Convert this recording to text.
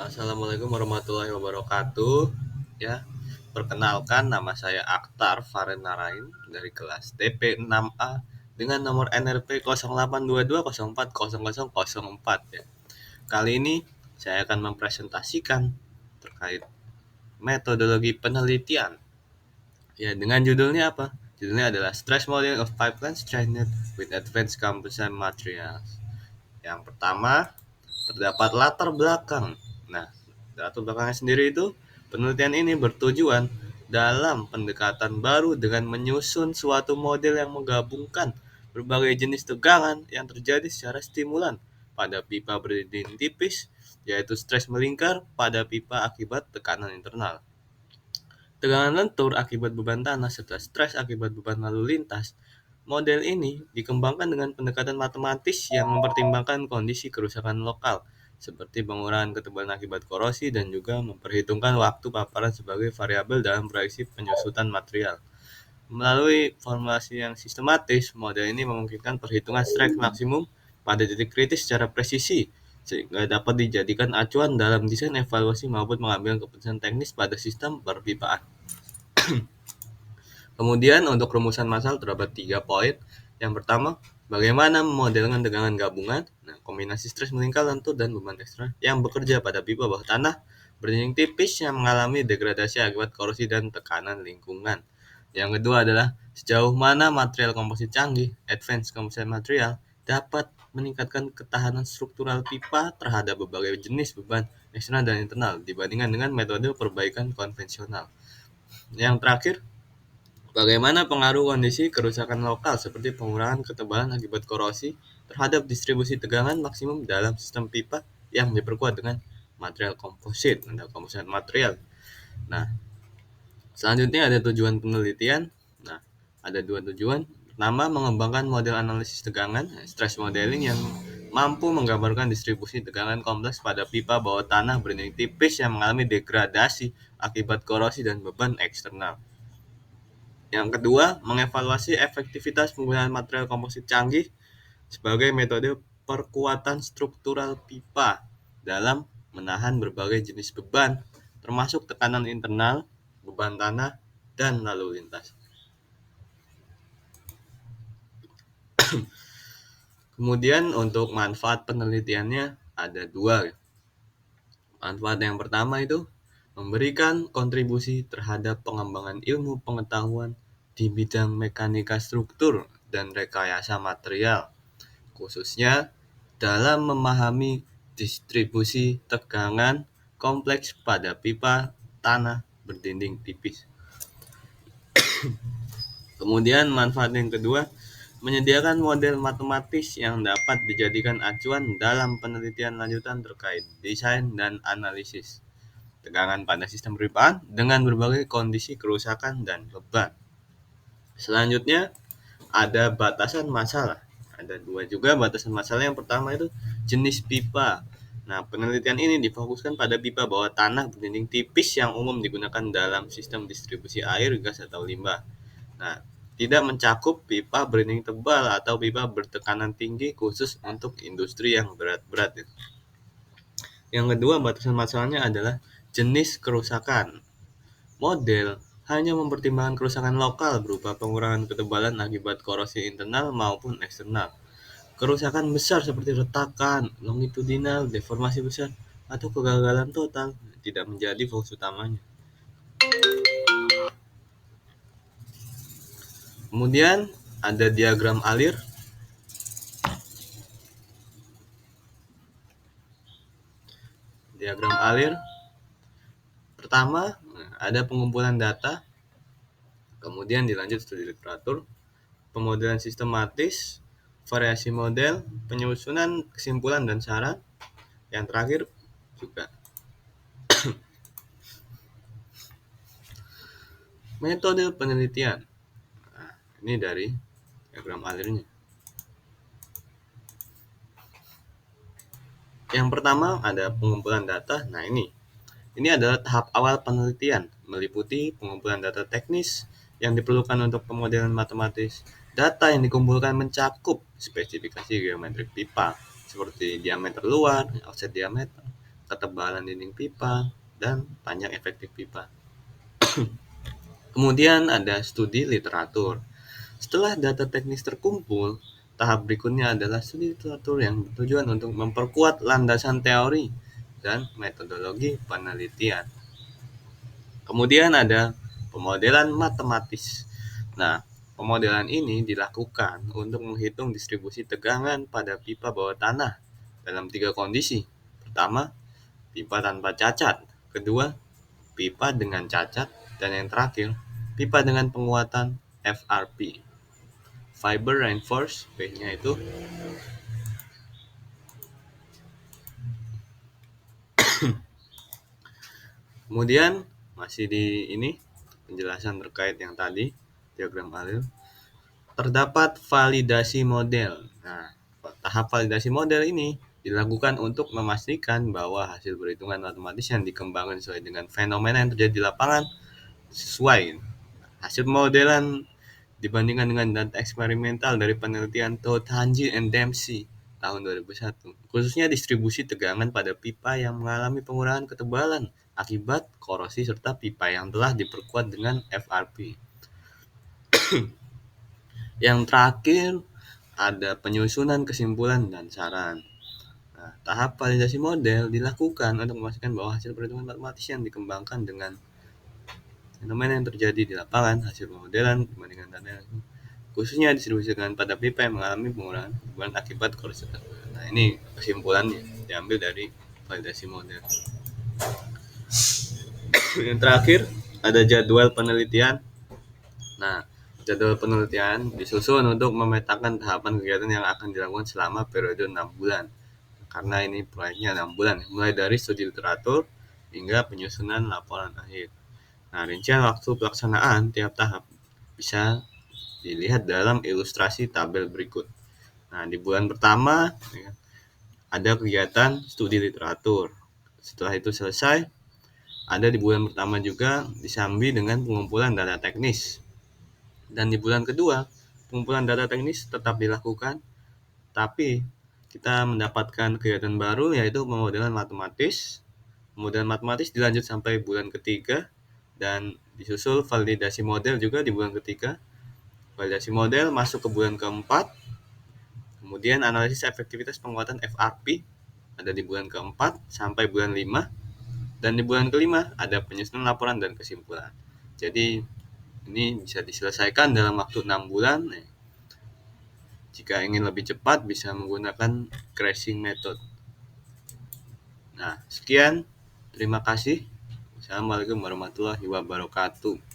Assalamualaikum warahmatullahi wabarakatuh. Ya, perkenalkan nama saya Akhtar Faren Narain dari kelas TP6A dengan nomor NRP 0822040004 ya. Kali ini saya akan mempresentasikan terkait metodologi penelitian. Ya, dengan judulnya apa? Judulnya adalah Stress Modeling of Pipelines Trained with Advanced Composite Materials. Yang pertama, terdapat latar belakang. Nah, latar belakangnya sendiri itu, penelitian ini bertujuan dalam pendekatan baru dengan menyusun suatu model yang menggabungkan berbagai jenis tegangan yang terjadi secara stimulan pada pipa berdinding tipis, yaitu stres melingkar pada pipa akibat tekanan internal. Tegangan lentur akibat beban tanah serta stres akibat beban lalu lintas. Model ini dikembangkan dengan pendekatan matematis yang mempertimbangkan kondisi kerusakan lokal, seperti pengurangan ketebalan akibat korosi dan juga memperhitungkan waktu paparan sebagai variabel dalam proyeksi penyusutan material. Melalui formulasi yang sistematis, model ini memungkinkan perhitungan stres maksimum pada titik kritis secara presisi, sehingga dapat dijadikan acuan dalam desain evaluasi maupun mengambil keputusan teknis pada sistem perpipaan. Kemudian untuk rumusan masalah terdapat 3 poin. Yang pertama, bagaimana memodelkan tegangan gabungan, kombinasi stres melingkar lentur dan beban eksternal yang bekerja pada pipa bawah tanah berdinding tipis yang mengalami degradasi akibat korosi dan tekanan lingkungan. Yang kedua adalah sejauh mana material komposit canggih, advanced composite material, dapat meningkatkan ketahanan struktural pipa terhadap berbagai jenis beban eksternal dan internal dibandingkan dengan metode perbaikan konvensional. Yang terakhir, bagaimana pengaruh kondisi kerusakan lokal seperti pengurangan ketebalan akibat korosi terhadap distribusi tegangan maksimum dalam sistem pipa yang diperkuat dengan material komposit atau komposit material. Nah, selanjutnya ada tujuan penelitian. Nah, ada 2 tujuan. Pertama, mengembangkan model analisis tegangan, stress modeling yang mampu menggambarkan distribusi tegangan kompleks pada pipa bawah tanah berdinding tipis yang mengalami degradasi akibat korosi dan beban eksternal. Yang kedua, mengevaluasi efektivitas penggunaan material komposit canggih sebagai metode perkuatan struktural pipa dalam menahan berbagai jenis beban, termasuk tekanan internal, beban tanah, dan lalu lintas. Kemudian untuk manfaat penelitiannya ada 2. Manfaat yang pertama itu memberikan kontribusi terhadap pengembangan ilmu pengetahuan di bidang mekanika struktur dan rekayasa material, khususnya dalam memahami distribusi tegangan kompleks pada pipa tanah berdinding tipis. Kemudian manfaat yang kedua, menyediakan model matematis yang dapat dijadikan acuan dalam penelitian lanjutan terkait desain dan analisis tegangan pada sistem perpipaan dengan berbagai kondisi kerusakan dan beban. Selanjutnya ada batasan masalah. Ada 2 juga batasan masalah. Yang pertama itu jenis pipa. Nah, penelitian ini difokuskan pada pipa bawah tanah berdinding tipis yang umum digunakan dalam sistem distribusi air, gas, atau limbah. Nah, tidak mencakup pipa berdinding tebal atau pipa bertekanan tinggi khusus untuk industri yang berat-berat. Yang kedua, batasan masalahnya adalah jenis kerusakan. Model hanya mempertimbangkan kerusakan lokal berupa pengurangan ketebalan akibat korosi internal maupun eksternal. Kerusakan besar seperti retakan, longitudinal, deformasi besar, atau kegagalan total tidak menjadi fokus utamanya. Kemudian ada diagram alir. Diagram alir pertama ada pengumpulan data, kemudian dilanjut studi literatur, pemodelan sistematis, variasi model, penyusunan kesimpulan dan syarat, yang terakhir juga metode penelitian. Nah, ini dari diagram alirnya. Yang pertama ada pengumpulan data. Nah, ini adalah tahap awal penelitian, meliputi pengumpulan data teknis yang diperlukan untuk pemodelan matematis. Data yang dikumpulkan mencakup spesifikasi geometrik pipa, seperti diameter luar, offset diameter, ketebalan dinding pipa, dan panjang efektif pipa. Kemudian ada studi literatur. Setelah data teknis terkumpul, tahap berikutnya adalah studi literatur yang bertujuan untuk memperkuat landasan teori dan metodologi penelitian. Kemudian ada pemodelan matematis. Nah, pemodelan ini dilakukan untuk menghitung distribusi tegangan pada pipa bawah tanah dalam 3 kondisi. Pertama, pipa tanpa cacat. Kedua, pipa dengan cacat. Dan yang terakhir, pipa dengan penguatan FRP. Fiber Reinforced, P-nya itu. Kemudian masih di ini penjelasan terkait yang tadi, diagram alur. Terdapat validasi model. Nah, tahap validasi model ini dilakukan untuk memastikan bahwa hasil perhitungan matematis yang dikembangkan sesuai dengan fenomena yang terjadi di lapangan sesuai. Hasil pemodelan dibandingkan dengan data eksperimental dari penelitian Todd, Hanji, and Dempsey tahun 2001, khususnya distribusi tegangan pada pipa yang mengalami pengurangan ketebalan akibat korosi serta pipa yang telah diperkuat dengan FRP. Yang terakhir ada penyusunan kesimpulan dan saran. Nah, tahap validasi model dilakukan untuk memastikan bahwa hasil perhitungan matematis yang dikembangkan dengan fenomena yang terjadi di lapangan, hasil pemodelan dibandingkan data khususnya distribusi tegangan pada pipa yang mengalami pengurangan beban akibat korosi. Nah, ini kesimpulannya diambil dari validasi model. Yang terakhir ada jadwal penelitian. Nah, jadwal penelitian disusun untuk memetakan tahapan kegiatan yang akan dilakukan selama periode 6 bulan. Karena ini proyeknya 6 bulan, mulai dari studi literatur hingga penyusunan laporan akhir. Nah, rincian waktu pelaksanaan tiap tahap bisa dilihat dalam ilustrasi tabel berikut. Nah, di bulan pertama ada kegiatan studi literatur. Setelah itu selesai, ada di bulan pertama juga disambi dengan pengumpulan data teknis. Dan di bulan kedua, pengumpulan data teknis tetap dilakukan, tapi kita mendapatkan kegiatan baru yaitu pemodelan matematis. Pemodelan matematis dilanjut sampai bulan ketiga dan disusul validasi model juga di bulan ketiga. Validasi model masuk ke bulan keempat. Kemudian analisis efektivitas penguatan FRP ada di bulan keempat sampai bulan 5. Dan di bulan kelima ada penyusunan laporan dan kesimpulan. Jadi ini bisa diselesaikan dalam waktu 6 bulan. Jika ingin lebih cepat bisa menggunakan crashing method. Nah, sekian. Terima kasih. Assalamualaikum warahmatullahi wabarakatuh.